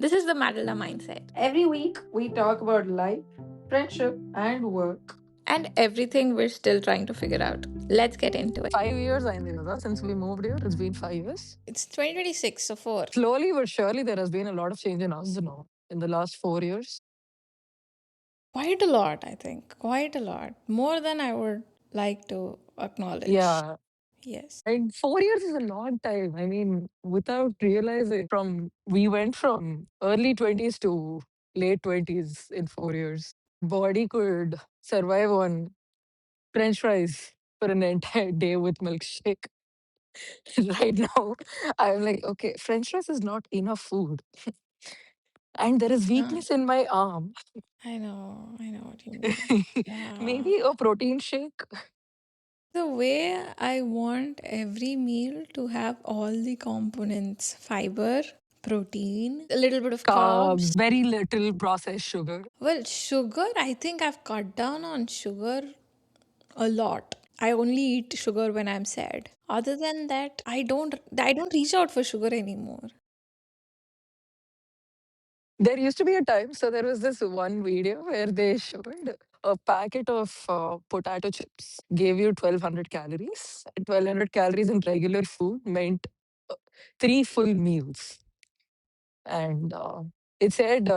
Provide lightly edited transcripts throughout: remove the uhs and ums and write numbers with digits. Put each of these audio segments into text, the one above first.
This is the Madela mindset. Every week, we talk about life, friendship, and work. And everything we're still trying to figure out. Let's get into it. 5 years అయింది కదా since we moved here. It's been 5 years. It's 2026, so 4. Slowly but surely, there has been a lot of change in us now in the last 4 years. Quite a lot, I think. Quite a lot. More than I would like to acknowledge. Yeah. Yes. And 4 years is a long time. I mean, without realizing, we went from early 20s to late 20s in 4 years. Body could survive on French fries for an entire day with milkshake. Right now, I'm like, okay, French fries is not enough food. And there is Uh, weakness in my arm. I know what you mean. Yeah. Maybe a protein shake. The way I want every meal to have all the components fiber, protein, a little bit of carbs. Carbs, very little processed sugar. Well, sugar, I think I've cut down on sugar a lot. I only eat sugar when I'm sad. Other than that, I don't reach out for sugar anymore. There used to be a time, so there was this one video where they showed a packet of potato chips gave you 1200 calories. And 1200 calories in regular food meant uh, three full meals. And it said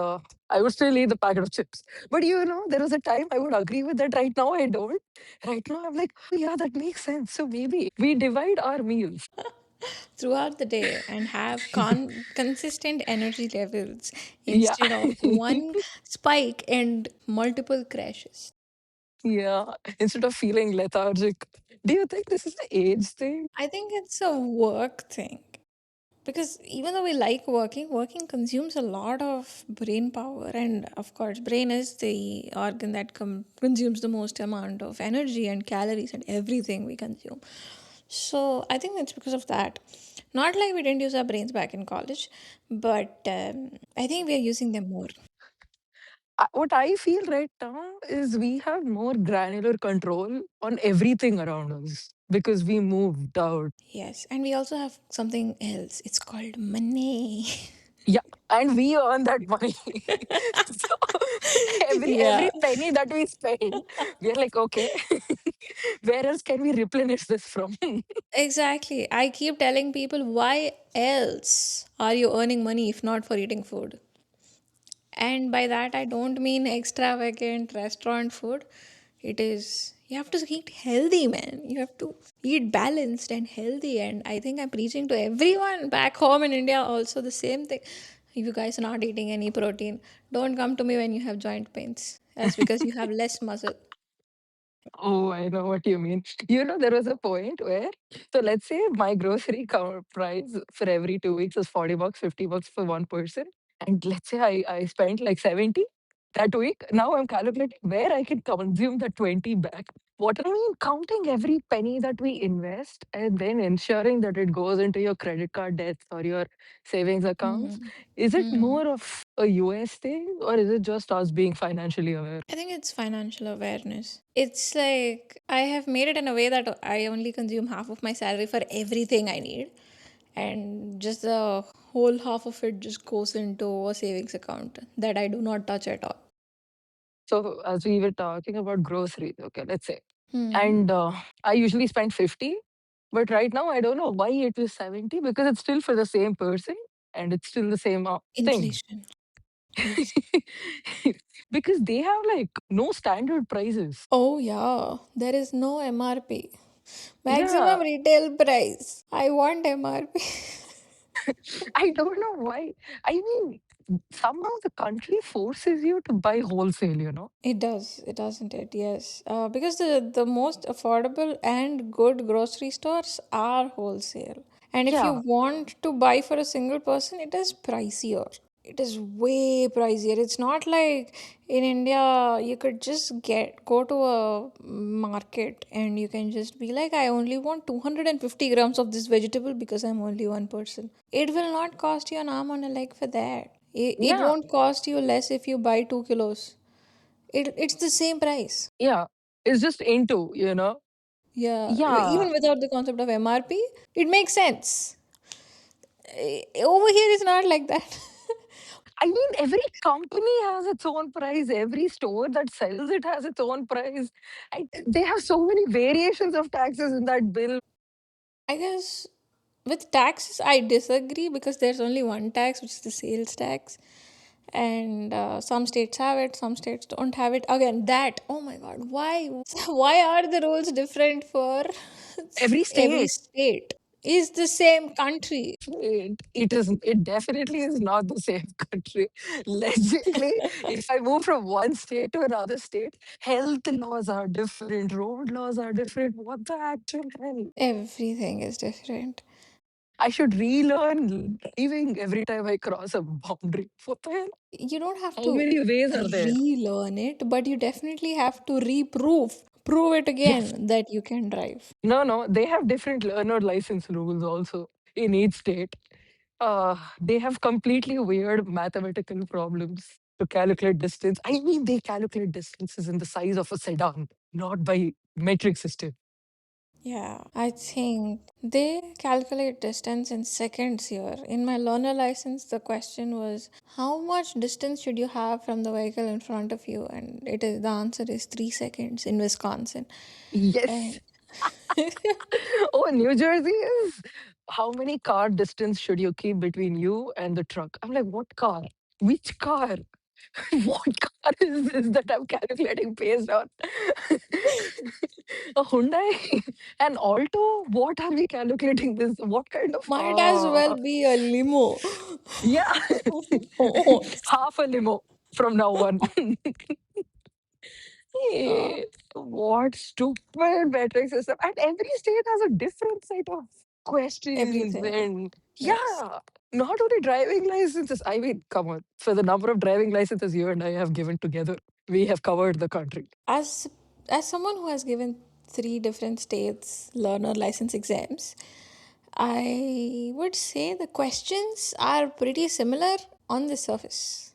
I would still eat the packet of chips. But there was a time I would agree with that. Right now, I don't. Right now, I'm like, oh, yeah, that makes sense. So maybe we divide our meals. Throughout the day and have consistent energy levels Yeah. instead of one spike and multiple crashes. Yeah. Instead of feeling lethargic. Do you think this is the age thing? I think it's a work thing. Because even though we like working, working consumes a lot of brain power. And of course, brain is the organ that consumes the most amount of energy and calories and everything we consume. So I think it's because of that. Not like we didn't use our brains back in college, but I think we are using them more. What I feel right now is we have more granular control on everything around us because we moved out. Yes. And we also have something else. It's called money. Yeah, and we earn that money. So every Yeah. penny that we spend, we're like, okay, where else can we replenish this from? Exactly. I keep telling people, why else are you earning money if not for eating food? And by that, I don't mean extravagant restaurant food. It is, you have to eat healthy, man. You have to eat balanced and healthy. And I think I'm preaching to everyone back home in India also the same thing. If you guys are not eating any protein, don't come to me when you have joint pains. That's because you have less muscle. Oh, I know what you mean. There was a point where, so let's say my grocery price for every 2 weeks is $40, $50 for one person. And let's say I spent like 70 that week. Now I'm calculating where I can consume the 20 back. What I mean, counting every penny that we invest and then ensuring that it goes into your credit card debts or your savings accounts. Hmm. Is it Hmm. more of a US thing or is it just us being financially aware? I think it's financial awareness. It's like I have made it in a way that I only consume half of my salary for everything I need, and just the whole half of it just goes into a savings account that I do not touch at all. So as we were talking about groceries, okay, let's say, Hmm. and I usually spend 50, but right now I don't know why it is 70 because it's still for the same person and it's still the same thing. Inflation. Yes. Because they have like no standard prices. Oh, yeah. There is no MRP. Maximum Yeah, retail price. I want MRP. I don't know why. I mean, somehow the country forces you to buy wholesale. It does, it doesn't it? Yes, because the most affordable and good grocery stores are wholesale, and if you Yeah, want to buy for a single person, it is pricier. It is way pricier. It's not like in India you could just go to a market and you can just be like, I only want 250 grams of this vegetable because I'm only one person. It will not cost you an arm and a leg for that. It yeah, won't cost you less if you buy 2 kilos. It's the same price. yeah. It's just into. Yeah, Yeah, even without the concept of MRP, it makes sense. Over here, it's not like that. I mean, every company has its own price. Every store that sells it has its own price. They have so many variations of taxes in that bill. I guess with taxes, I disagree because there's only one tax, which is the sales tax. And some states have it, some states don't have it. Again, that, oh my God, why? Why are the rules different for Every every state. state? Is the same country. It definitely is not the same country. Logically, if I move from one state to another state, health laws are different, road laws are different. What the actual hell? Everything is different. I should relearn driving every time I cross a boundary. What the hell? You don't have How to many ways are there? relearn it, but you definitely have to prove it Yes. again that you can drive. No, no, they have different learner license rules also in each state. They have completely weird mathematical problems to calculate distance. I mean, they calculate distances in the size of a sedan, not by metric system. Yeah, I think they calculate distance in seconds here. In my learner license, the question was how much distance should you have from the vehicle in front of you? And the answer is 3 seconds in Wisconsin. Yes. And Oh, New Jersey is how many car distance should you keep between you and the truck? I'm like, what car? Which car? What car is this that I'm calculating based on? A Hyundai? An Alto? What are we calculating this? What kind of might as well be a limo. yeah, Oh, half a limo from now on. uh, What stupid metric system. And every state has a different set of questions everything. and Yes. yeah. Not only driving licenses. I mean, come on. For the number of driving licenses you and I have given together, we have covered the country. As as someone who has given three different states learner license exams, I would say the questions are pretty similar on the surface.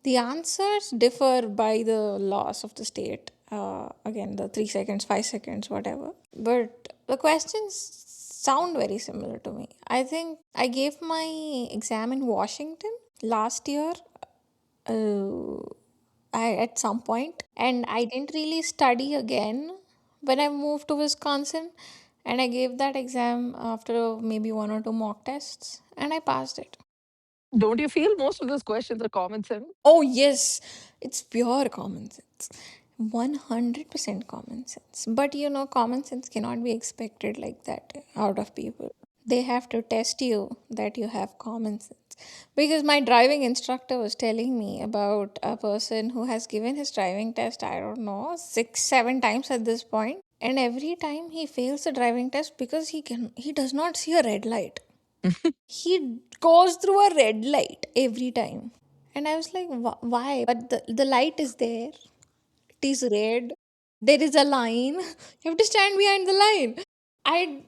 The answers differ by the laws of the state. Again, the 3 seconds, 5 seconds, whatever. But the questions sound very similar to me. I think I gave my exam in Washington last year. Uh, at some point, and I didn't really study again when I moved to Wisconsin, and I gave that exam after maybe one or two mock tests, and I passed it. Don't you feel most of those questions are common sense? Oh, yes, it's pure common sense. 100% common sense. But common sense cannot be expected like that out of people. They have to test you that you have common sense. Because my driving instructor was telling me about a person who has given his driving test, I don't know, 6, 7 times at this point. And every time he fails the driving test because he does not see a red light. He goes through a red light every time. And I was like, why? But the light is there. It is red. There is a line. You have to stand behind the line. I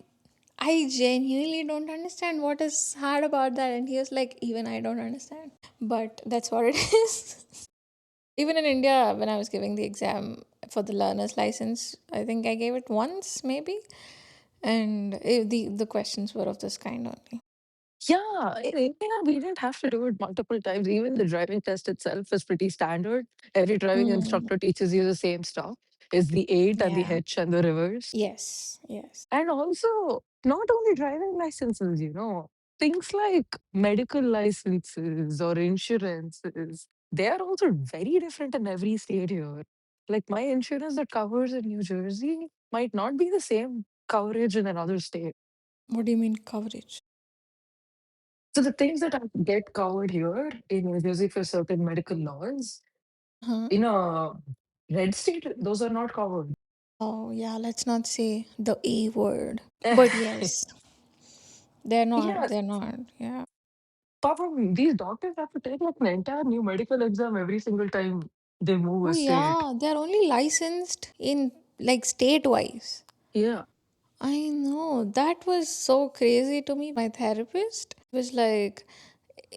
I genuinely don't understand what is hard about that. And he was like, even I don't understand. But that's what it is. Even in India, when I was giving the exam for the learner's license, I think I gave it once, maybe. And the questions were of this kind only. Yeah, in India, we didn't have to do it multiple times. Even the driving test itself is pretty standard. Every driving Mm, instructor teaches you the same stuff. Is the eight and the yeah. hitch and the reverse. Yes. Yes. And also, not only driving licenses, things like medical licenses or insurances, they are also very different in every state here. Like my insurance that covers in New Jersey might not be the same coverage in another state. What do you mean coverage? So the things that get covered here in New Jersey for certain medical laws, Huh? in a red state, those are not covered. Oh, yeah, let's not say the A word. But yes, they're not. Yeah, They're not. Yeah. Papa, these doctors have to take like an entire new medical exam every single time they move Oh, a state. yeah, they're only licensed in like state wise. Yeah. I know. That was so crazy to me. My therapist was like,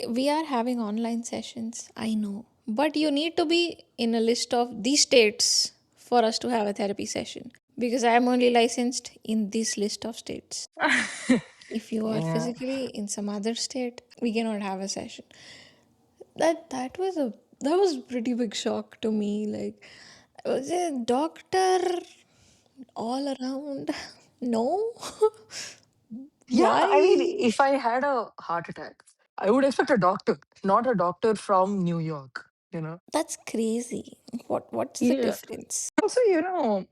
we are having online sessions. I know. But you need to be in a list of these states for us to have a therapy session. Because I am only licensed in this list of states. If you are Yeah. physically in some other state, we cannot have a session. That was pretty big shock to me. Like, was a doctor all around? No. Yeah, I mean, Why? if I had a heart attack, I would expect a doctor, not a doctor from New York, you know? That's crazy. What's the Yeah. difference? Also,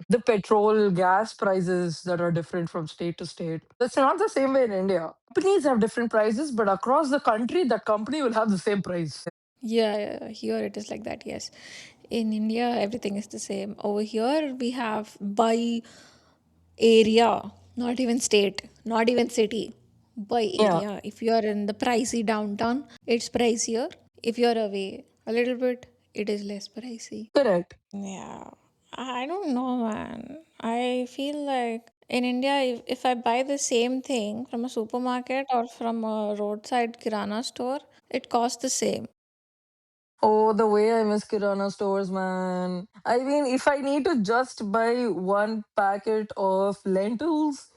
the petrol, gas prices that are different from state to state. That's not the same way in India. Companies have different prices, but across the country, that company will have the same price. Yeah, yeah, here it is like that, yes. In India, everything is the same. Over here, we have by area, not even state, not even city, by Yeah, area. If you are in the pricey downtown, it's pricier. If you're away a little bit, it is less pricey. correct. Yeah, I don't know, man. I feel like in India, if I buy the same thing from a supermarket or from a roadside kirana store, it costs the same. Oh, the way I miss Kirana stores, man. I mean, if I need to just buy one packet of lentils,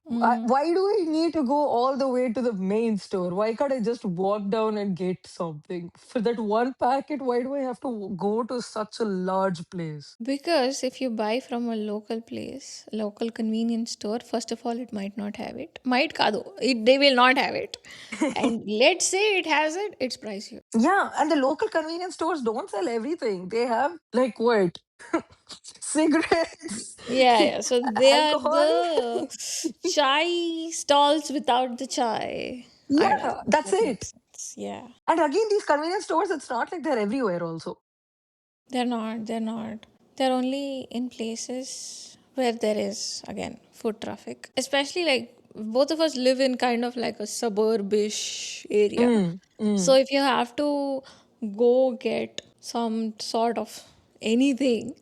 why do I need to go all the way to the main store? Why can't I just walk down and get something? For that one packet, why do I have to go to such a large place? Because if you buy from a local place, local convenience store, first of all, it might not have it. Might kado. They will not have it. And let's say it has it, it's pricier. Yeah, and the local convenience stores don't sell everything. They have like what? Cigarettes, Yeah, yeah. So they are alcohol. the chai stalls without the chai. I don't Yeah, know. that's That it. makes sense. Yeah. And again, these convenience stores, it's not like they're everywhere also. They're not. They're not. They're only in places where there is, again, foot traffic. Especially like both of us live in kind of like a suburbish area. Mm, So mm. if you have to go get some sort of anything,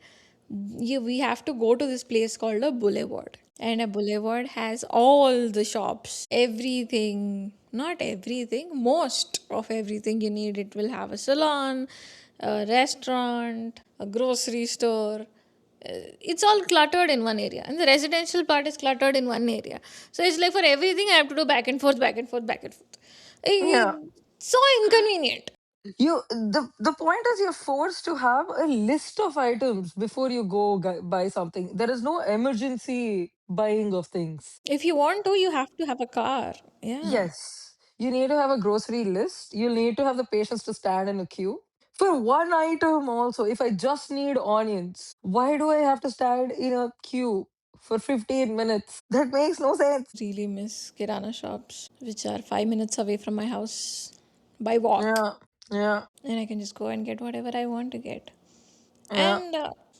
we have to go to this place called a boulevard. And a boulevard has all the shops, everything, not everything, most of everything you need. It will have a salon, a restaurant, a grocery store. It's all cluttered in one area, and the residential part is cluttered in one area. So it's like for everything, I have to do back and forth, back and forth, back and forth. Yeah. So inconvenient. The point is you're forced to have a list of items before you go buy something. There is no emergency buying of things. If you want to, you have to have a car. Yeah. Yes. You need to have a grocery list. You'll need to have the patience to stand in a queue. For one item, also, if I just need onions, why do I have to stand in a queue for 15 minutes? That makes no sense. Really miss kirana shops, which are 5 minutes away from my house by walk. Yeah, yeah, And I can just go and get whatever I want to get. yeah. And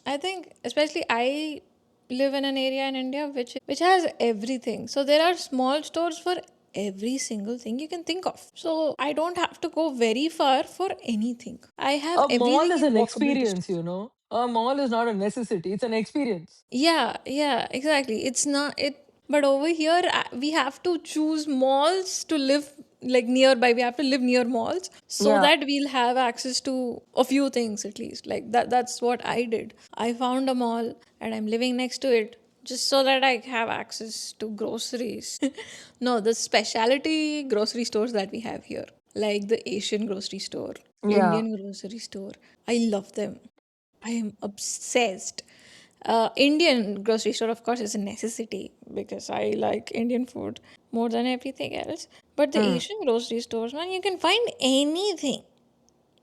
I think, especially, I live in an area in India which has everything. So there are small stores for every single thing you can think of. So I don't have to go very far for anything. I have A mall everything is in an walkable experience, distance. you know. A mall is not a necessity, it's an experience. Yeah, yeah, exactly. It's not it, but over here we have to choose malls to live like nearby. We have to live near malls so Yeah, that we'll have access to a few things at least. Like that's what I did. I found a mall and I'm living next to it just so that I have access to groceries. No, the specialty grocery stores that we have here, like the Asian grocery store, yeah, Indian grocery store. I love them. I am obsessed. Indian grocery store, of course, is a necessity because I like Indian food more than everything else. But the mm, Asian grocery stores, man, you can find anything.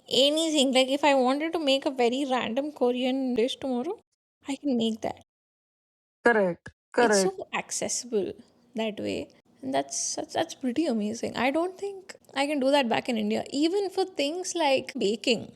Anything. Like if I wanted to make a very random Korean dish tomorrow, I can make that. correct, It's correct. so accessible that way. And that's pretty amazing. I don't think I can do that back in India. Even for things like baking.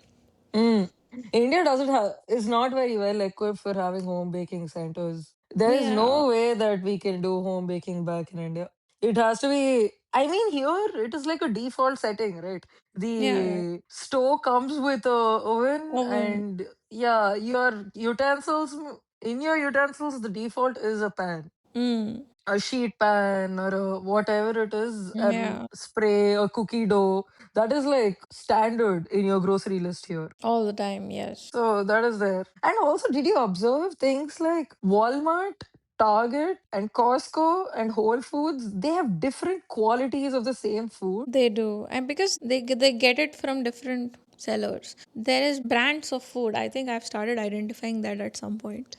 Mm. India doesn't have is not very well equipped for having home baking centers. There is Yeah. no way that we can do home baking back in India. It has to be. I mean, here it is like a default setting, right? Yeah, yeah. The stove comes with a oven, Oven. and yeah, your utensils in your utensils, the default is a pan, Mm. a sheet pan, or a whatever it is, and Yeah. spray a cookie dough. That is like standard in your grocery list here. All the time, yes. So that is there. And also, did you observe things like Walmart, Target, and Costco and Whole Foods? They have different qualities of the same food. They do. And because they get it from different sellers. There is brands of food. I think I've started identifying that at some point.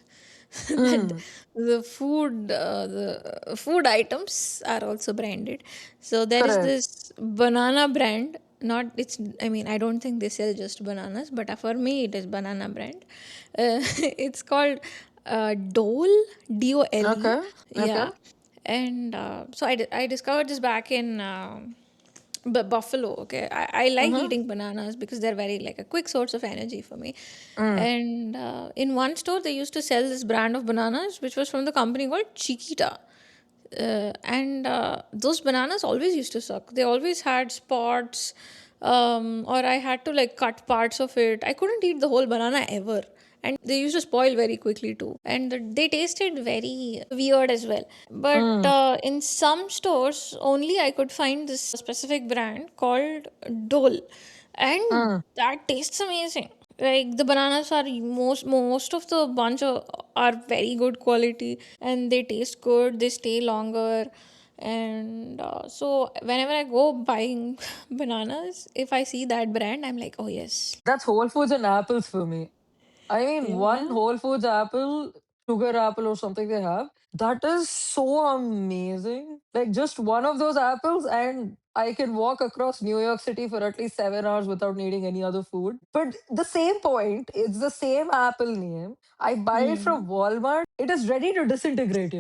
That Mm, the food items are also branded. So there is correct. this banana brand. Not it's. I mean, I don't think they sell just bananas, but for me, it is banana brand. It's called Dole, Dole. Okay. Okay. Yeah, and so I discovered this back in Buffalo. Okay, I like Mm-hmm. eating bananas because they're very like a quick source of energy for me. Mm. And in one store, they used to sell this brand of bananas, which was from the company called Chiquita. And those bananas always used to suck. They always had spots, or I had to like cut parts of it. I couldn't eat the whole banana ever. And they used to spoil very quickly too. And they tasted very weird as well. But Mm. in some stores, only I could find this specific brand called Dole. And Mm. that tastes amazing. Like the bananas are most of the bunch are very good quality, and they taste good. They stay longer, and so whenever I go buying bananas, if I see that brand, I'm like, oh yes, That's Whole Foods and apples for me. I mean, one yeah. Whole Foods apple, sugar apple or something they have, that is so amazing. Like just one of those apples, and I can walk across New York City for at least 7 hours without needing any other food. But the same point, it's the same apple name. I buy it Hmm. from Walmart. It is ready to disintegrate,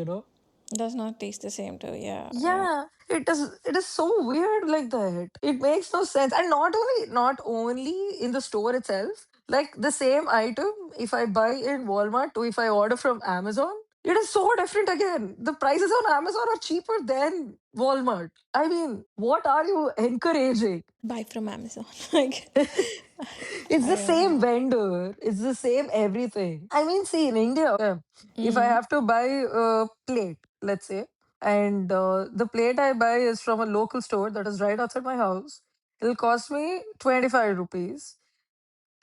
Does not taste the same too. Yeah, yeah, Yeah, it is so weird like that. It makes no sense. And not only in the store itself, like the same item, if I buy in Walmart to if I order from Amazon, it is so different again. The prices on Amazon are cheaper than Walmart. I mean, what are you encouraging? buy from Amazon. Like It's I the don't same know. vendor. It's the same everything. I mean, see, in India, okay, if I Mm. have to buy a plate, let's say, and the plate I buy is from a local store that is right outside my house, it'll cost me 25 rupees.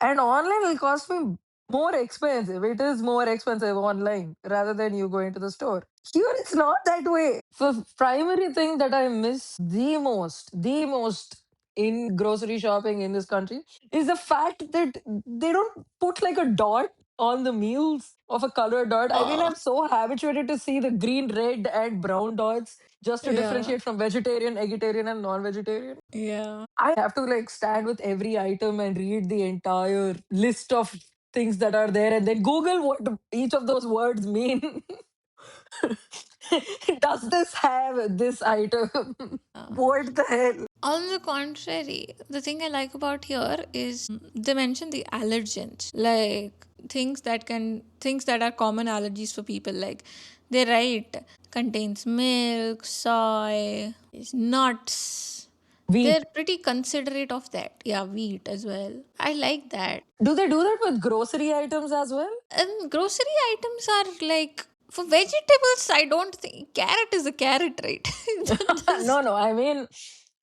And online, it'll cost me more expensive. It is more expensive online rather than you going to the store. Here, it's not that way. The primary thing that I miss the most in grocery shopping in this country is the fact that they don't put like a dot on the meals of a colored dot. I mean, Oh, I'm so habituated to see the green, red, and brown dots just to yeah, differentiate from vegetarian, vegetarian, and non-vegetarian. yeah. I have to like stand with every item and read the entire list of things that are there and then Google what each of those words mean. Does this have this item? What the hell? On the contrary, the thing I like about here is they mention the allergens, like things that are common allergies for people. Like they write contains milk, soy, nuts. Wheat. They're pretty considerate of that. Yeah, wheat as well. I like that. Do they do that with grocery items as well? And grocery items are like for vegetables. I don't think carrot is a carrot, right? No, That's- no. I mean,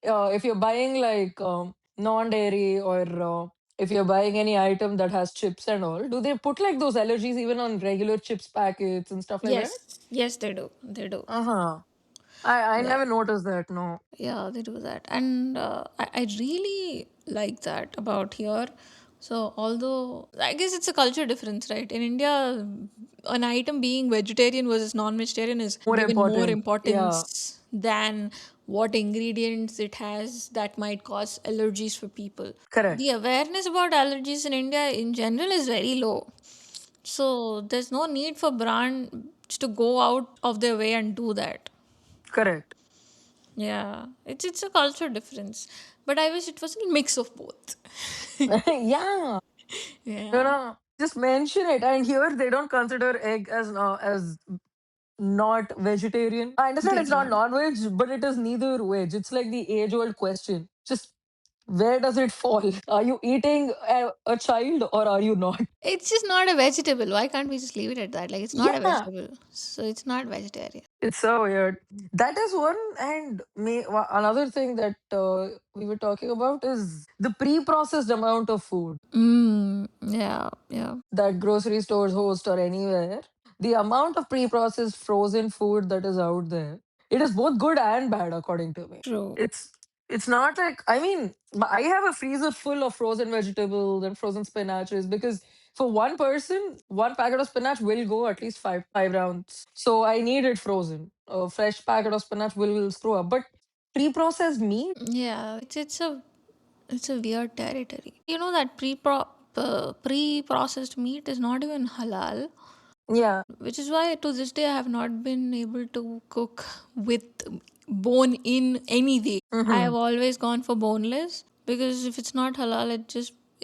if you're buying like non-dairy or if you're buying any item that has chips and all, do they put like those allergies even on regular chips packets and stuff like that? yes, yes, they do. They do. Uh huh. I Yeah. never noticed that. No. Yeah, they do that. And I really like that about here. So, although I guess it's a culture difference, right? In India, an item being vegetarian versus non vegetarian is More given more important. Yeah. importance than what ingredients it has that might cause allergies for people. Correct. The awareness about allergies in India in general is very low. So, there's no need for brands to go out of their way and do that. Correct. Yeah, it's a culture difference, but I wish it was a mix of both. Yeah. Yeah. Just mention it. And here they don't consider egg as not vegetarian. I understand They it's not don't. non-veg, but it is neither veg. It's like the age-old question. Just where does it fall? Are you eating a child or are you not? It's just not a vegetable. Why can't we just leave it at that? Like it's not a Yeah. vegetable, so it's not vegetarian. It's so weird. That is one, and another thing that we were talking about is the pre-processed amount of food Yeah, yeah. that grocery stores host or anywhere. The amount of pre-processed frozen food that is out there, it is both good and bad, according to me. True. It's It's not like, I mean, I have a freezer full of frozen vegetables and frozen spinaches because for one person, one packet of spinach will go at least five rounds. So I need it frozen. A fresh packet of spinach will screw up. But pre-processed meat, Yeah, it's a weird territory. You know that pre-processed meat is not even halal, yeah. which is why to this day I have not been able to cook with bone in any way. I Hmm. have always gone for boneless because if it's not halal,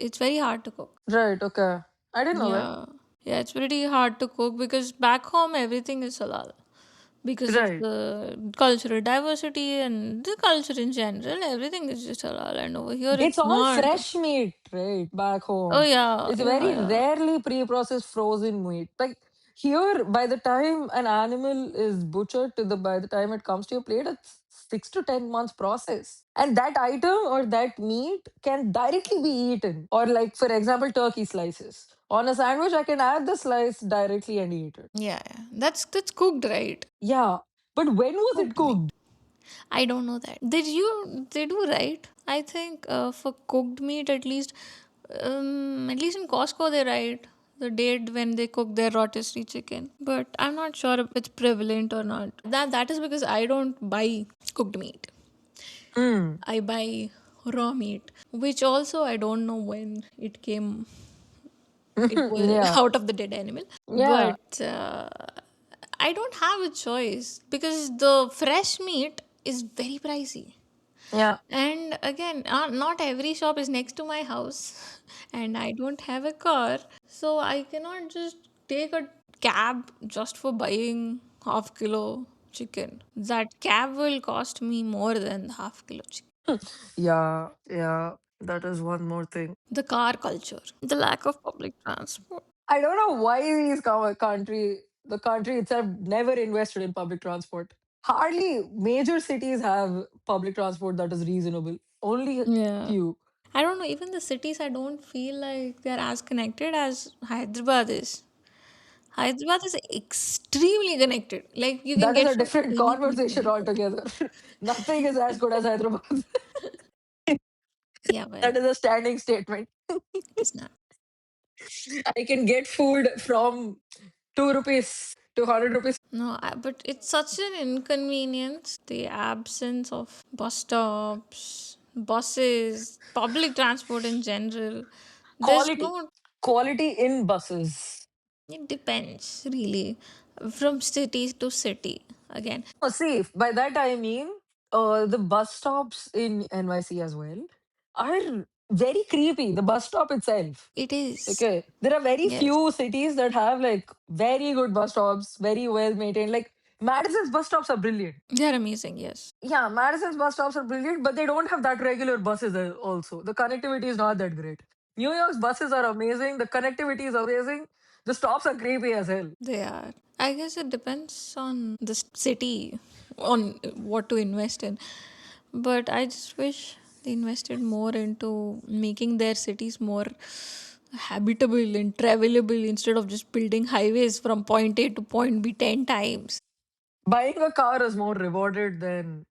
it's very hard to cook. Right. Okay. I didn't know that. Yeah. Yeah, it's pretty hard to cook because back home everything is halal. Because of Right. the cultural diversity and the culture in general, everything is just halal. And over here It's it's all not. fresh meat, right? Back Oh home. yeah, It's yeah, very yeah. rarely pre-processed frozen meat. Like here, by the time an animal is butchered to the by the time it comes to your plate, it's 6 to 10 months process. And that item or that meat can directly be eaten. Or like for example, turkey slices. On a sandwich, I can add the slice directly and eat it. Yeah, yeah. That's cooked, right? Yeah. But when was it Cooked meat. cooked? I don't know that. They do right? I think for cooked meat at least in Costco they write the date when they cook their rotisserie chicken. But I'm not sure if it's prevalent or not. That is because I don't buy cooked meat. Mm. I buy raw meat, which also I don't know when it was Yeah. out of the dead animal. Yeah. But I don't have a choice because the fresh meat is very pricey. Yeah. And again, not every shop is next to my house, and I don't have a car, so I cannot just take a cab just for buying half kilo chicken. That cab will cost me more than the half kilo chicken. Yeah. Yeah. That is one more thing. The car culture, the lack of public transport. I don't know why the country itself never invested in public transport. Hardly major cities have public transport that is reasonable. Only a Yeah. few. I don't know, even the cities, I don't feel like they're as connected as Hyderabad is. Hyderabad is extremely connected. Like, you can That is get a from different anywhere to conversation anywhere. altogether. Nothing is as good as Hyderabad. Yeah, well, That is a standing statement. it is not. I can get food from 2 rupees to 100 rupees. No, but it's such an inconvenience. The absence of bus stops, buses, public transport in general. There's Quality. no, Quality in buses. it depends really from city to city. Again, Oh, see, by that I mean the bus stops in NYC as well are very creepy. The bus stop itself. it is. Okay. There are very Yes, few cities that have like very good bus stops, very well maintained. Like Madison's bus stops are brilliant. they're amazing. Yes, Yeah, Madison's bus stops are brilliant, but they don't have that regular buses also. The connectivity is not that great. New York's buses are amazing. The connectivity is amazing. The stops are creepy as hell. they are. I guess it depends on the city, on what to invest in. But I just wish they invested more into making their cities more habitable and travelable instead of just building highways from point A to point B 10 times. Buying a car is more rewarded than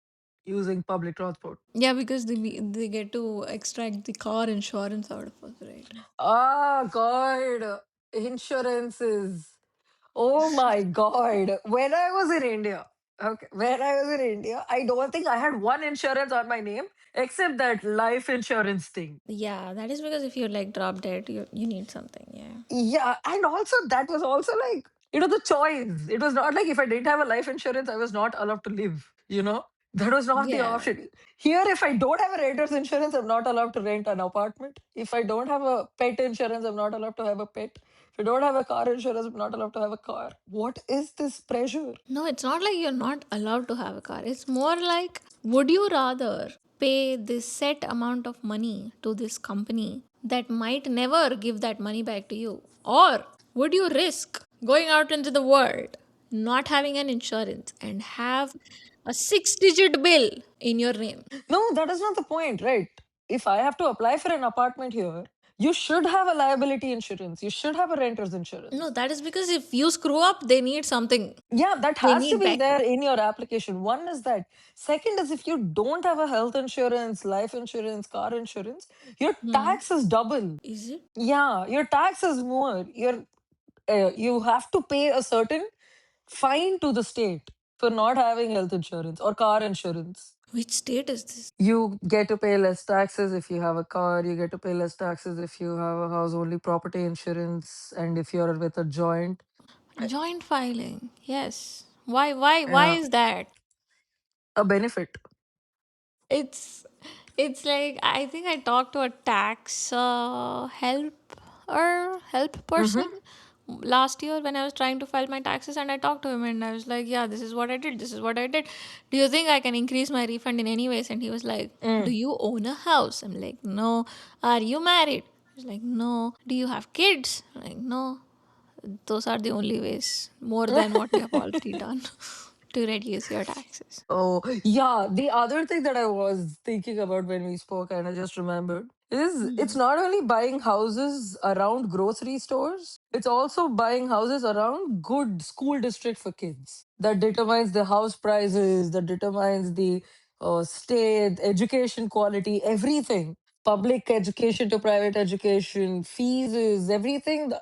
using public transport. Yeah, because they get to extract the car insurance out of us, right? Ah, God, insurances. Oh my God. When I was in India, okay, when I was in India, I don't think I had one insurance on my name except that life insurance thing. Yeah, that is because if you're like drop dead, you need something. Yeah. Yeah, and also that was also like, the choice. It was not like if I didn't have a life insurance, I was not allowed to live. That was not the Yeah. option. Here, if I don't have a renter's insurance, I'm not allowed to rent an apartment. If I don't have a pet insurance, I'm not allowed to have a pet. If I don't have a car insurance, I'm not allowed to have a car. What is this pressure? No, it's not like you're not allowed to have a car. It's more like, would you rather pay this set amount of money to this company that might never give that money back to you? Or would you risk going out into the world, not having an insurance, and have a six-digit bill in your name? No, that is not the point, right? If I have to apply for an apartment here, You should have a liability insurance. You should have a renter's No, insurance. that is because if you screw up, they need something. Yeah, that They has to need be backup. there in your application. One is that. Second is if you don't have a health insurance, life insurance, car insurance, your Hmm. tax is double. Is it? Yeah, your tax is more. You have to pay a certain fine to the state for not having health insurance or car insurance. Which state is this? You get to pay less taxes if you have a car. You get to pay less taxes if you have a house only property insurance, and if you're with a joint. Joint filing. Yes. Why Yeah, is that? a benefit. It's it's like I think I talked to a tax help person Mm-hmm. last year when I was trying to file my taxes, and I talked to him and I was like, yeah, this is what I did, this is what I did. Do you think I can increase my refund in any ways? And he was like, do Mm. you own a house? I'm like, no. Are you married? He's like, no. Do you have kids? I'm like, no. Those are the only ways, more than what you have already done, to reduce your taxes. Oh, yeah. The other thing that I was thinking about when we spoke, and I just remembered, is it's Mhm. not only buying houses around grocery stores, it's also buying houses around good school district for kids. That determines the house prices, that determines the state, education quality, everything. Public education to private education, fees, everything.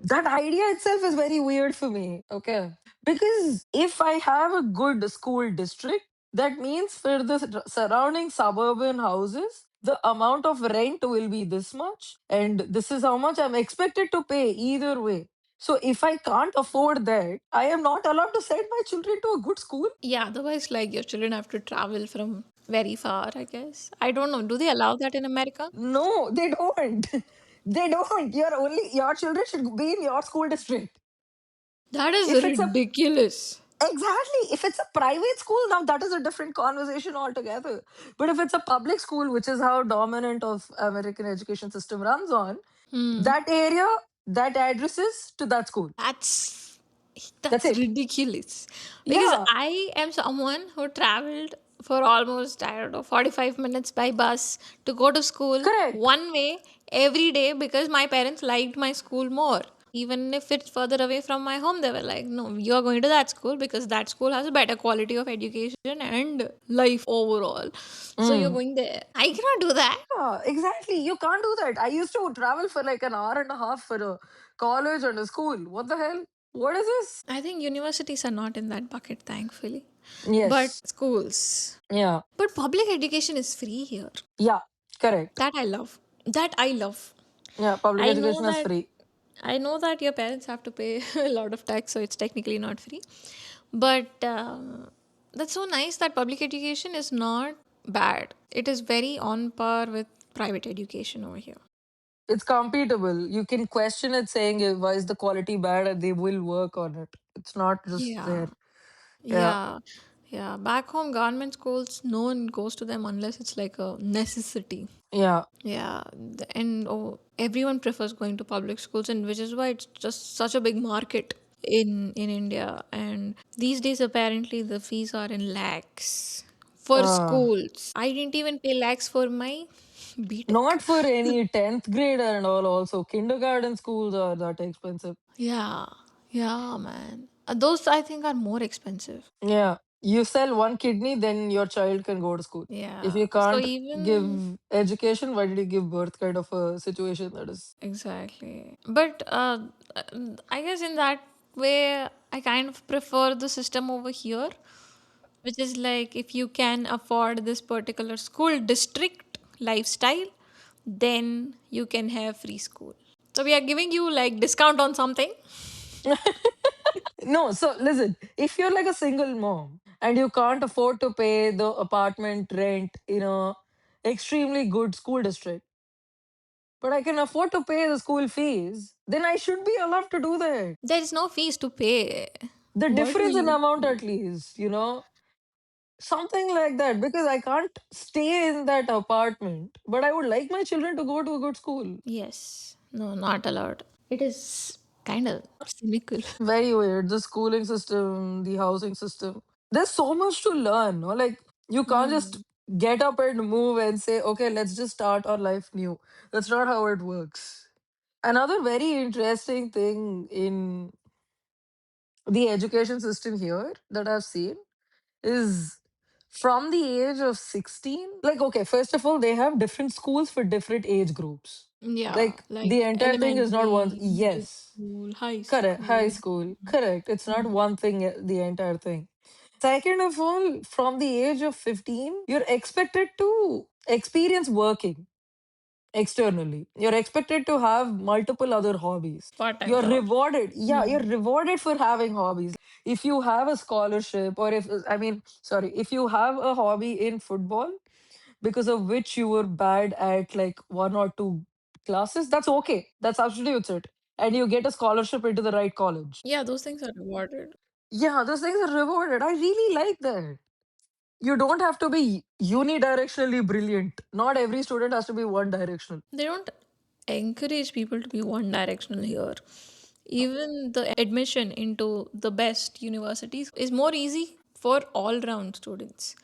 That idea itself is very weird for me. Okay. Because if I have a good school district, that means for the surrounding suburban houses, the amount of rent will be this much, and this is how much I'm expected to pay either way. So if I can't afford that, I am not allowed to send my children to a good school. Yeah, otherwise, like your children have to travel from very far, I guess. I don't know. Do they allow that in America? No, they don't. They don't. Your children should be in your school district. That is If it's a ridiculous. Exactly. If it's a private school, now that is a different conversation altogether. But if it's a public school, which is how dominant of American education system runs on, Hmm. that area, that addresses to that school. That's That's that's it. ridiculous. Because Yeah, I am someone who traveled for almost, I don't know, 45 minutes by bus to go to school correct. one way every day because my parents liked my school more. Even if it's further away from my home, they were like, no, you are going to that school because that school has a better quality of education and life overall. So you're Mm. going there. I cannot do that. Yeah, exactly. You can't do that. I used to travel for like an hour and a half for a college and a school. What the hell? What is this? I think universities are not in that bucket, thankfully. But Yes. schools. Yeah. But public education is free here. Yeah. Correct. That I love. That I love. Yeah. Public I know education is that free. I know that your parents have to pay a lot of tax, so it's technically not free. But that's so nice that public education is not bad. It is very on par with private education over here. It's compatible. You can question it saying, why is the quality bad, and they will work on it. It's not just Yeah. there. Yeah. Yeah. Yeah. Back home, government schools, no one goes to them unless it's like a necessity. Yeah. Yeah, and everyone prefers going to public schools, and which is why it's just such a big market in India. And these days, apparently, the fees are in lakhs for Uh, schools. I didn't even pay lakhs for my BTech. Not for any 10th grader and all, also. Kindergarten schools are that expensive. Yeah, yeah, man. Those I think are more expensive. Yeah. You sell one kidney, then your child can go to school. If Yeah, you so can't even give education, why did you give birth, kind of a situation that is. exactly. But I guess in that way, I kind of prefer the system over here, which is like if you can afford this particular school district lifestyle, then you can have free school. So we are giving you like discount on something. No, so listen, if you're like a single mom and you can't afford to pay the apartment rent in a extremely good school district, but I can afford to pay the school fees, then I should be allowed to do that. There is no fees to pay. The What do difference in you? amount, at least, something like that, because I can't stay in that apartment, but I would like my children to go to a good school. Yes. No, not allowed. It is kind of cynical. Very weird. The schooling system, the housing system. There's so much to learn, no? Like, you can't just Hmm. get up and move and say, okay, let's just start our life new. That's not how it works. Another very interesting thing in the education system here that I've seen is from the age of 16. Like, okay, first of all, they have different schools for different age groups. Yeah, Like, the like entire thing is not one. elementary, middle Yes, school, high correct. High school. school, correct. It's not Mm. one thing, the entire thing. Second of all, from the age of 15, you're expected to experience working externally. You're expected to have multiple other hobbies. Part-time You're job. rewarded. Yeah, Mm. you're rewarded for having hobbies. If you have a scholarship, or if, I mean, sorry, if you have a hobby in football because of which you were bad at like one or two classes, that's okay. That's absolutely it. And you get a scholarship into the right college. Yeah, those things are rewarded. Yeah, those things are rewarded. I really like that. You don't have to be unidirectionally brilliant. Not every student has to be one directional. They don't encourage people to be one directional here. Even the admission into the best universities is more easy for all round students.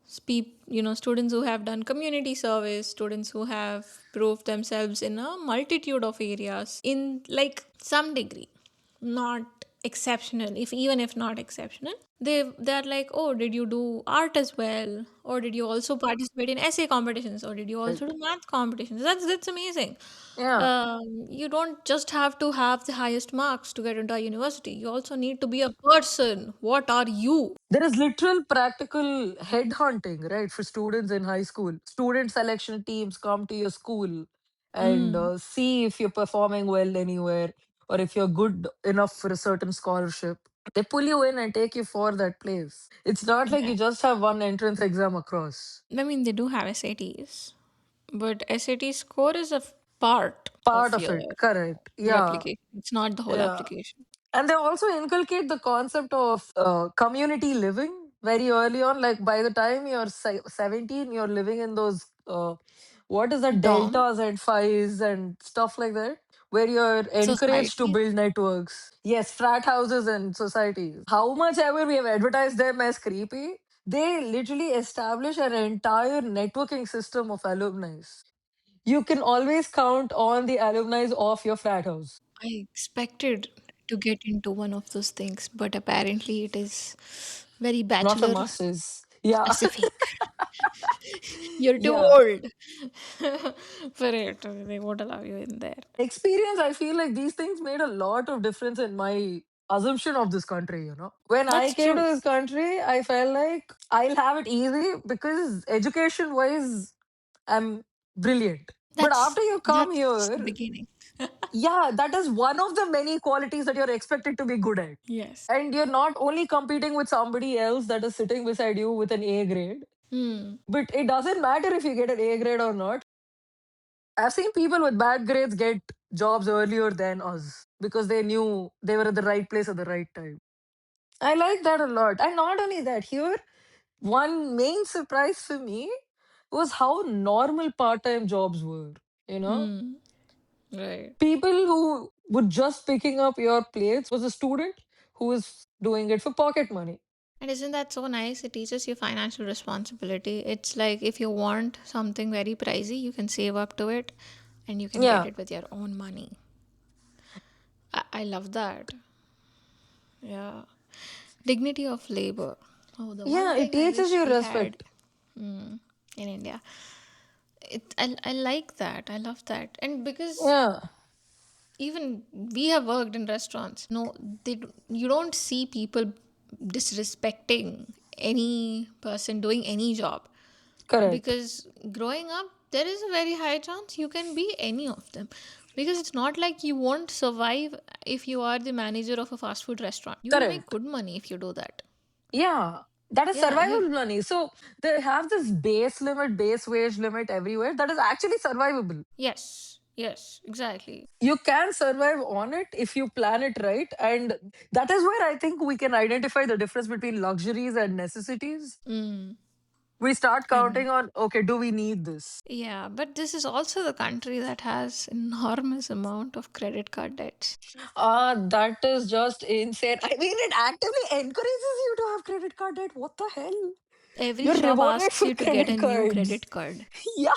Students who have done community service, students who have proved themselves in a multitude of areas in like some degree, not exceptional, if even if not exceptional, they're like, oh, did you do art as well, or did you also participate in essay competitions, or did you also Right. do math competitions? That's amazing. Yeah. You don't just have to have the highest marks to get into a university. You also need to be a person. What are you? There is literal practical headhunting, right, for students in high school. Student selection teams come to your school and Mm, see if you're performing well anywhere or if you're good enough for a certain scholarship. They pull you in and take you for that place. It's not like yeah. you just have one entrance exam across. I mean, they do have SATs, but SAT score is a part Part of of your it, correct. Yeah. replication. It's not the whole Yeah. application. And they also inculcate the concept of community living very early on. Like by the time you're 17, you're living in those, what is that, Dom, deltas and fives and stuff like that, where you're encouraged to societies. build networks. Yes, frat houses and societies. How much ever we have advertised them as creepy, they literally establish an entire networking system of alumni. You can always count on the alumni of your frat house. I expected to get into one of those things, but apparently it is very Not for bachelor masses. Yeah. specific. You're too Yeah. old for it. They won't allow you in there. Experience, I feel like these things made a lot of difference in my assumption of this country. When I That's came to true. this country, I felt like I'll have it easy because education wise, I'm brilliant. But That's after you come that's just the here, beginning. yeah, that is one of the many qualities that you're expected to be good at. Yes. And you're not only competing with somebody else that is sitting beside you with an A grade, Hmm. but it doesn't matter if you get an A grade or not. I've seen people with bad grades get jobs earlier than us because they knew they were at the right place at the right time. I like that a lot. And not only that, here, one main surprise for me was how normal part time jobs were. You know, Hmm. Right. people who were just picking up your plates was a student who was doing it for pocket money. And isn't that so nice? It teaches you financial responsibility. It's like if you want something very pricey, you can save up to it and you can get Yeah. it with your own money. I love that. Yeah. Dignity of labor. Oh, the one Yeah, it thing I teaches wish you we had respect. in India. I like that. I love that. And because Yeah, even we have worked in restaurants, no, you don't see people disrespecting any person doing any job. correct. Because growing up, there is a very high chance you can be any of them. Because it's not like you won't survive if you are the manager of a fast food restaurant. You will make Correct. good money if you do that. Yeah, that is Yeah, survival you. money. So they have this base limit, base wage limit everywhere that is actually survivable. Yes, yes, exactly. You can survive on it if you plan it right. And that is where I think we can identify the difference between luxuries and necessities. Mm. We start And counting on, okay, do we need this? yeah, but this is also the country that has enormous amount of credit card debts. That is just insane. I mean, it actively encourages you to have credit card debt. What the hell? Every You're shop rewarded asks for you to get a credit new cards. credit card. Yeah.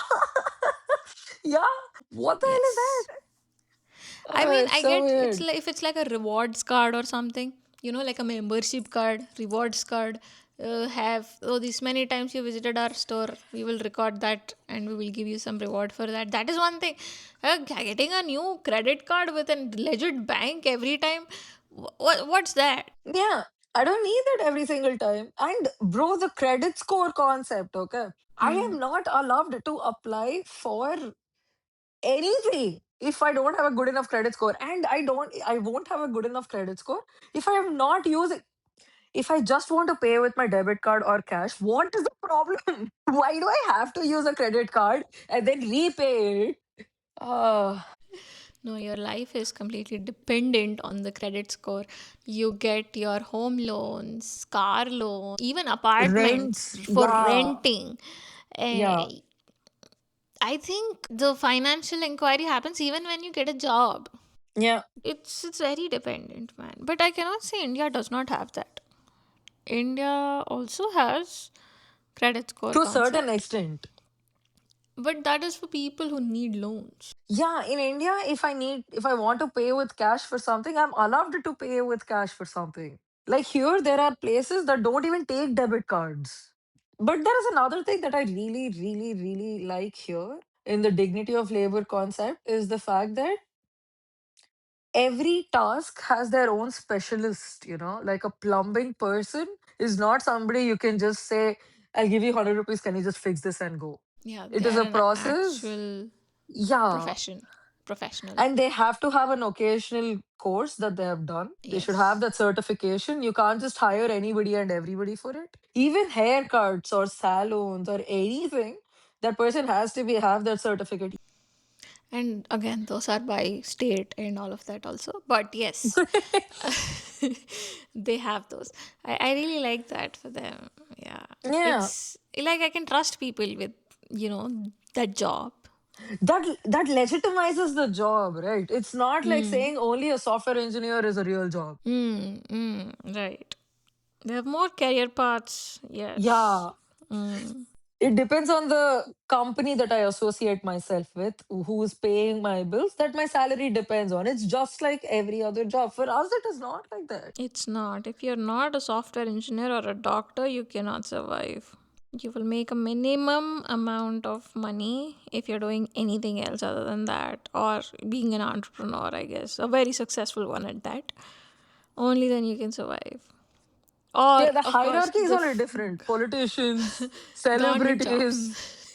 Yeah. What the hell is Yes. that? I Oh, mean, it's I so get it's weird. like if it's like a rewards card or something, like a membership card, rewards card. Have this many times you visited our store, we will record that and we will give you some reward for that. That is one thing. Getting a new credit card with a legit bank every time, what's that? Yeah. I don't need that every single time. And bro, the credit score concept, okay? I am not allowed to apply for anything if I don't have a good enough credit score. And I won't have a good enough credit score if I am not using, if I just want to pay with my debit card or cash. What is the problem? Why do I have to use a credit card and then repay it? Uh, No, your life is completely dependent on the credit score. You get your home loans, car loans, even apartments Rents. for Yeah. renting. Yeah. Eh, I think the financial inquiry happens even when you get a job. Yeah. It's very dependent, man. But I cannot say India does not have that. India also has credit score To a certain concept, extent. but that is for people who need loans. Yeah, in India, if I want to pay with cash for something, I'm allowed to pay with cash for something. Like here, there are places that don't even take debit cards. But there is another thing that I really, really, really like here in the dignity of labor concept is the fact that every task has their own specialist, like a plumbing person is not somebody you can just say, I'll give you 100 rupees, can you just fix this and go? Yeah, It they is are a an process. actual Yeah. profession, professional. And they have to have an occasional course that they have done. They should have Yes. that certification. You can't just hire anybody and everybody for it. Even haircuts or salons or anything, that person has to be have that certificate. And again, those are by state and all of that also. But yes, they have those. I really like that for them. Yeah. Yeah. It's like I can trust people with, that job. That legitimizes the job, right? It's not like saying only a software engineer is a real job. Right. They have more career paths. Yes. Yeah. It depends on the company that I associate myself with, who's paying my bills, that my salary depends on. It's just like every other job. For us, it is not like that. It's not. If you're not a software engineer or a doctor, you cannot survive. You will make a minimum amount of money if you're doing anything else other than that, or being an entrepreneur, I guess. A very successful one at that. Only then you can survive. Or, Yeah, the of course, hierarchy is only different. Politicians, government celebrities.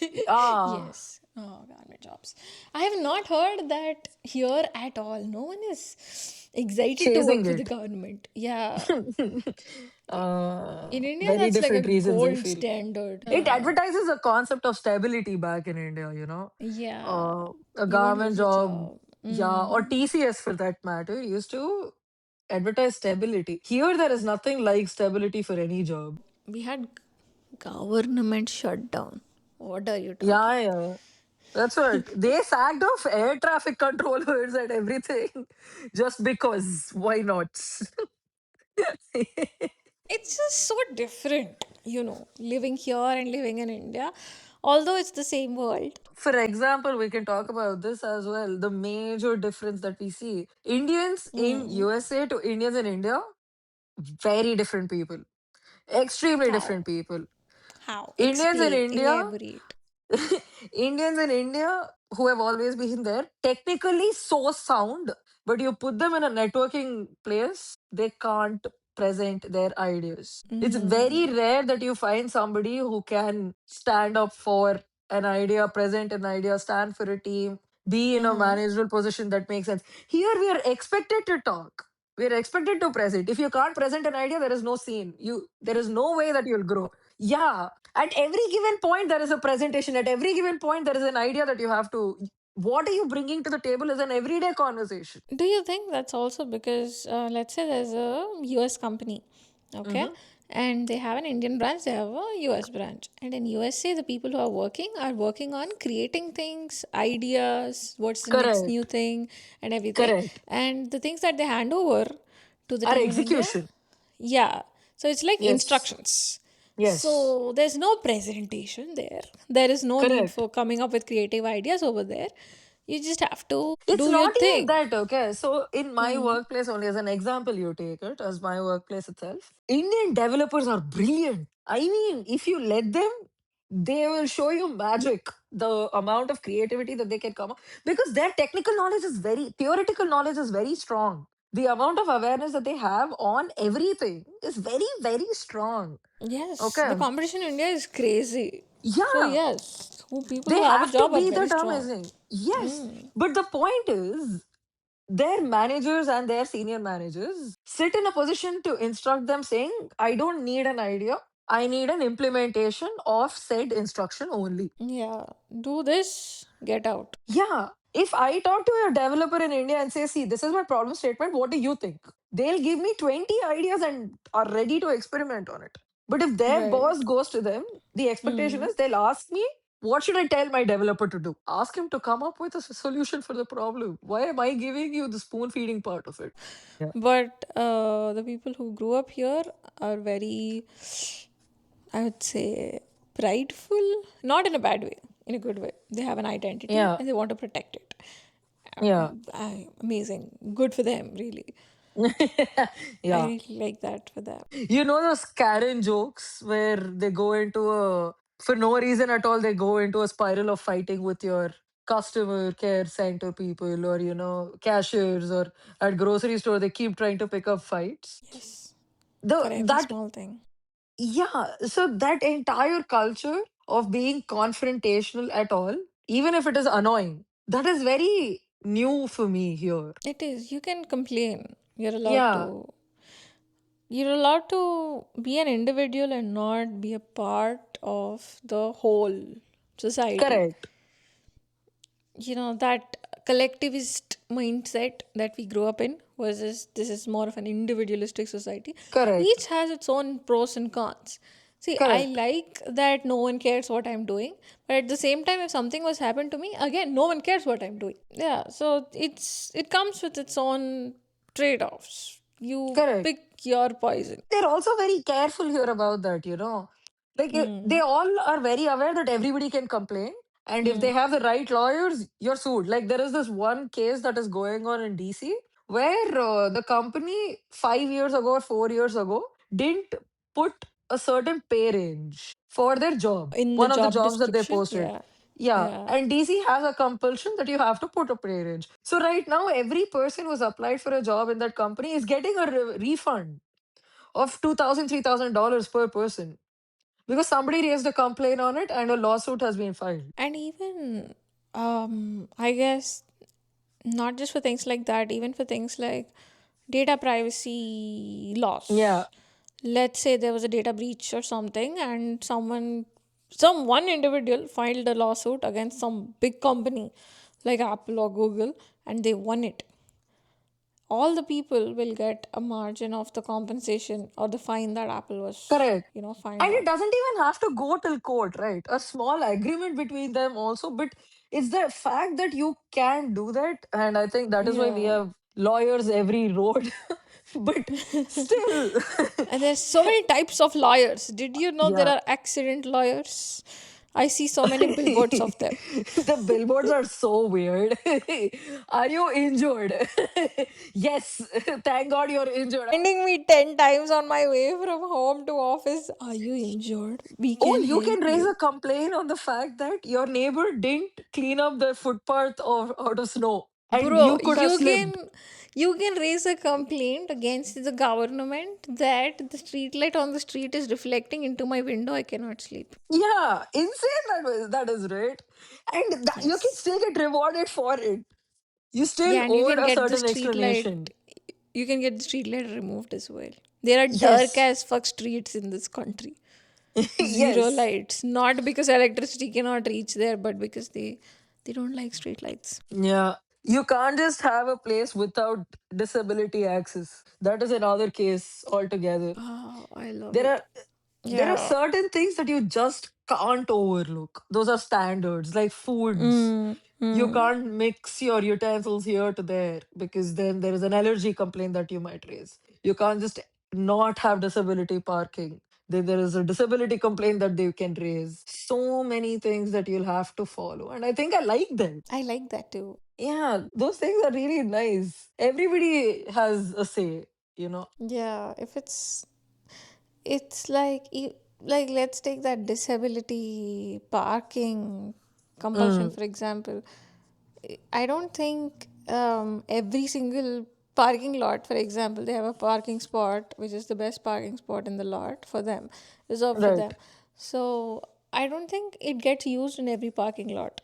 jobs. Ah, Yes. Oh, government jobs. I have not heard that here at all. No one is excited to chasing work for the it. government. Yeah. In India, Very that's like a different reasons, I gold feel. standard. It advertises a concept of stability back in India. Yeah. A You won't government lose a job, job. yeah, or TCS for that matter, used to advertise stability. Here, there is nothing like stability for any job. We had government shutdown. What are you talking? Yeah, yeah. That's what they sacked off air traffic controllers and everything just because. Why not? It's just so different, living here and living in India. Although it's the same world. For example, we can talk about this as well. The major difference that we see Indians in USA to Indians in India, very different people, extremely How? different people. How? Indians in Explain. India Elaborate. Indians in India who have always been there, technically so sound, but you put them in a networking place, they can't present their ideas. It's very rare that you find somebody who can stand up for an idea, present an idea, stand for a team, be in a managerial position that makes sense. Here we are expected to talk. We are expected to present. If you can't present an idea, there is no scene. There is no way that you'll grow. Yeah. At every given point, there is a presentation. At every given point, there is an idea that you have to. What are you bringing to the table is an everyday conversation. Do you think that's also because, let's say there's a US company, okay? Hmm. And they have an Indian branch, they have a US branch. And in USA, the people who are working on creating things, ideas, what's the next new Correct. thing, and everything. Correct. And the things that they hand over to the Our team in India, execution. yeah. So it's like Yes. instructions. Yes. So there's no presentation there. There is no need Correct. for coming up with creative ideas over there. You just have to It's do your not even thing. that, okay? So, in my Hmm. workplace, only as an example, you take it as my workplace itself. Indian developers are brilliant. I mean, if you let them, they will show you magic. The amount of creativity that they can come up because their technical knowledge is very theoretical knowledge is very strong. The amount of awareness that they have on everything is very, very strong. Yes, the Okay. competition in India is crazy. So Yeah, yes, who people they who have a have to job are be very that strong. amazing. Yes. Hmm. But the point is, their managers and their senior managers sit in a position to instruct them saying, I don't need an idea. I need an implementation of said instruction only. Yeah, do this, get out. Yeah. If I talk to a developer in India and say, see, this is my problem statement, what do you think? They'll give me 20 ideas and are ready to experiment on it. But if their Right. boss goes to them, the expectation Hmm. is they'll ask me, what should I tell my developer to do? Ask him to come up with a solution for the problem. Why am I giving you the spoon feeding part of it? Yeah. But the people who grew up here are very, I would say, prideful. Not in a bad way, in a good way. They have an identity Yeah. and they want to protect it. Yeah. Amazing. Good for them, really. I Yeah. really like that for them. You know those Karen jokes where they go into for no reason at all, they go into a spiral of fighting with your customer care center people or, cashiers or at grocery store, they keep trying to pick up fights. Yes, for every That, small thing. yeah, so that entire culture of being confrontational at all, even if it is annoying, that is very new for me here. It is. You can complain. You're allowed Yeah, to. You're allowed to be an individual and not be a part of the whole society. correct, That collectivist mindset that we grew up in versus this is more of an individualistic society. correct, Each has its own pros and cons. See, I correct. like that no one cares what I'm doing, but at the same time, if something was happened to me, again, no one cares what I'm doing. Yeah, so it comes with its own trade-offs. You Correct. pick your poison. They're also very careful here about that. Like they Hmm. all are very aware that everybody can complain. And if Hmm. they have the right lawyers, you're sued. Like there is this one case that is going on in DC where the company 5 years ago or 4 years ago didn't put a certain pay range for their job, In the one of the job jobs that they description, posted. yeah, Yeah, yeah. and DC has a compulsion that you have to put a pay range. So right now, every person who's applied for a job in that company is getting a refund of $2,000, $3,000 per person because somebody raised a complaint on it and a lawsuit has been filed. And even, I guess, not just for things like that, even for things like data privacy Yeah, laws. Let's say there was a data breach or something, and some one individual filed a lawsuit against some big company like Apple or Google, and they won it. All the people will get a margin of the compensation or the fine that Apple was, correct. fined And it on. doesn't even have to go till court, right? A small agreement between them also, but it's the fact that you can do that. And I think that is why we Yeah. have lawyers every road. But still, And there's so many types of lawyers. Did you know there yeah. are accident lawyers? I see so many billboards of them. The billboards are so weird. Are you injured? Yes. Thank God you're injured. Finding me 10 times on my way from home to office. Are you injured? We Oh, can you can help raise you. a complaint on the fact that your neighbor didn't clean up the footpath out of snow and Bro, you could have slipped. you can raise a complaint against the government that the street light on the street is reflecting into my window. I cannot sleep. Yeah, insane that is, right? And that, you can Yes. still get rewarded for it. You still Yeah, and you owed can a get the certain street light. explanation. You can get the street light removed as well. There are dark Yes. as fuck streets in this country. Zero Yes. lights. Not because electricity cannot reach there, but because they don't like street lights. Yeah. You can't just have a place without disability access. That is another case altogether. Oh, I love There it. are there are Yeah. certain things that you just can't overlook. Those are standards, like foods. Mm, You mm. can't mix your utensils here to there because then there is an allergy complaint that you might raise. You can't just not have disability parking. There is a disability complaint that they can raise. So many things that you'll have to follow. And I think I like that. I like that too. Yeah, those things are really nice. Everybody has a say, you know. Yeah, if it's like like let's take that disability parking compulsion Mm, for example. I don't think every single parking lot, for example, they have a parking spot which is the best parking spot in the lot for them, reserved for right. them. So I don't think it gets used in every parking lot.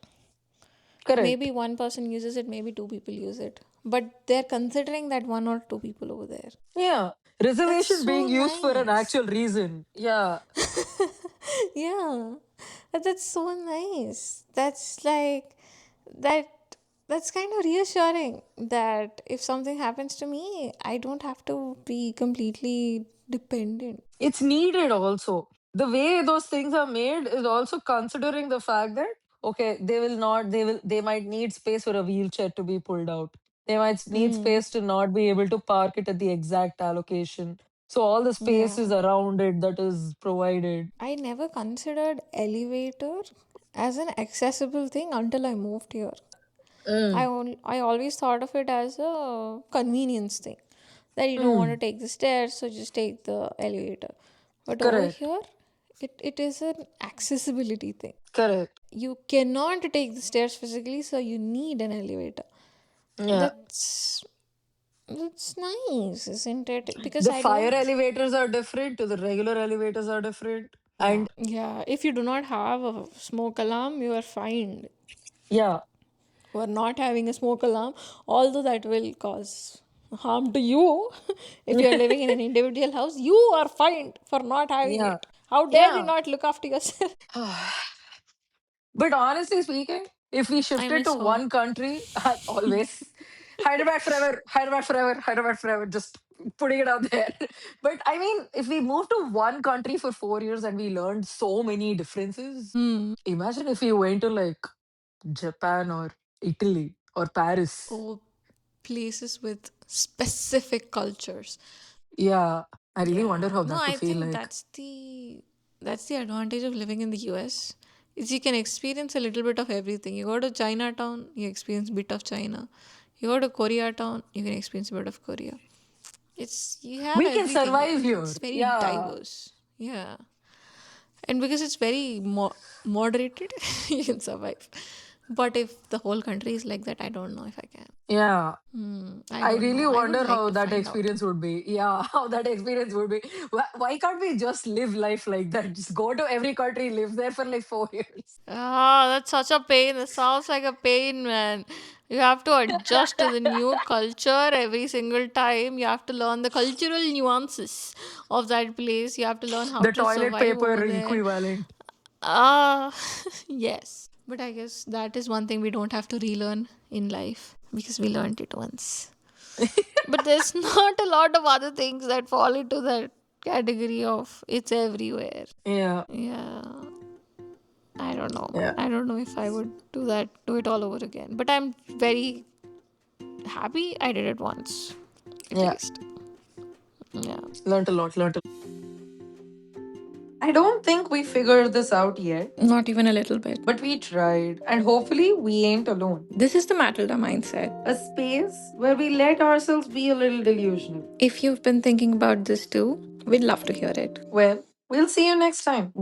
Correct. Maybe one person uses it, maybe two people use it, but they're considering that one or two people over there. Yeah. That's Reservation so being used for an nice. actual reason. Yeah. Yeah, that's so nice. That's like that. That's kind of reassuring that if something happens to me, I don't have to be completely dependent. It's needed also. The way those things are made is also considering the fact that okay, they might need space for a wheelchair to be pulled out. They might need Mm, space to not be able to park it at the exact allocation. So all the space is yeah, around it that is provided. I never considered elevator as an accessible thing until I moved here. Mm, I always thought of it as a convenience thing that you don't want to mm, take the stairs, so just take the elevator. But over correct. here, it is an accessibility thing. Correct. You cannot take the stairs physically, so you need an elevator. Yeah. That's nice, isn't it? Because The I fire don't. elevators are different to the regular elevators are different. And Yeah, if you do not have a smoke alarm, you are fined yeah, for not having a smoke alarm, although that will cause harm to you. If you are living in an individual house, you are fined for not having yeah, it. How dare you yeah. not look after yourself? But honestly speaking, if we I shifted to miss home. one country, always Hyderabad forever, Hyderabad forever, Hyderabad forever, just putting it out there. But I mean, if we moved to one country for 4 years and we learned so many differences, imagine if we went to like Japan or Italy or Paris. Oh, places with specific cultures. Yeah, I really wonder Yeah. how No, that would I feel think like. that's the advantage of living in the US. Is you can experience a little bit of everything. You go to Chinatown, you experience a bit of China. You go to Koreatown, you can experience a bit of Korea. It's you have We can everything here. survive here. It's very Yeah, diverse. Yeah. And because it's very moderated, you can survive. But if the whole country is like that, I don't know if I can. yeah. I I don't know. really I would wonder like how to that find out. experience would be. Yeah, how that experience would be. Why can't we just live life like that? Just go to every country, live there for like 4 years. Ah, that's such a pain. It sounds like a pain, man. You have to adjust to the new culture every single time. You have to learn the cultural nuances of that place. You have to learn how The to toilet survive over paper there. equivalent. Ah, yes. But I guess that is one thing we don't have to relearn in life because we learned it once. But there's not a lot of other things that fall into that category of it's everywhere. Yeah, Yeah. I don't know. yeah, I don't know if I would do it all over again. But I'm very happy I did it once, at yeah. least. Yeah. Learned a lot, learned a I don't think we figured this out yet, Not even a little bit. but we tried, and hopefully, we ain't alone. This is the Matilda mindset. A space where we let ourselves be a little delusional. If you've been thinking about this too, we'd love to hear it. Well, we'll see you next time.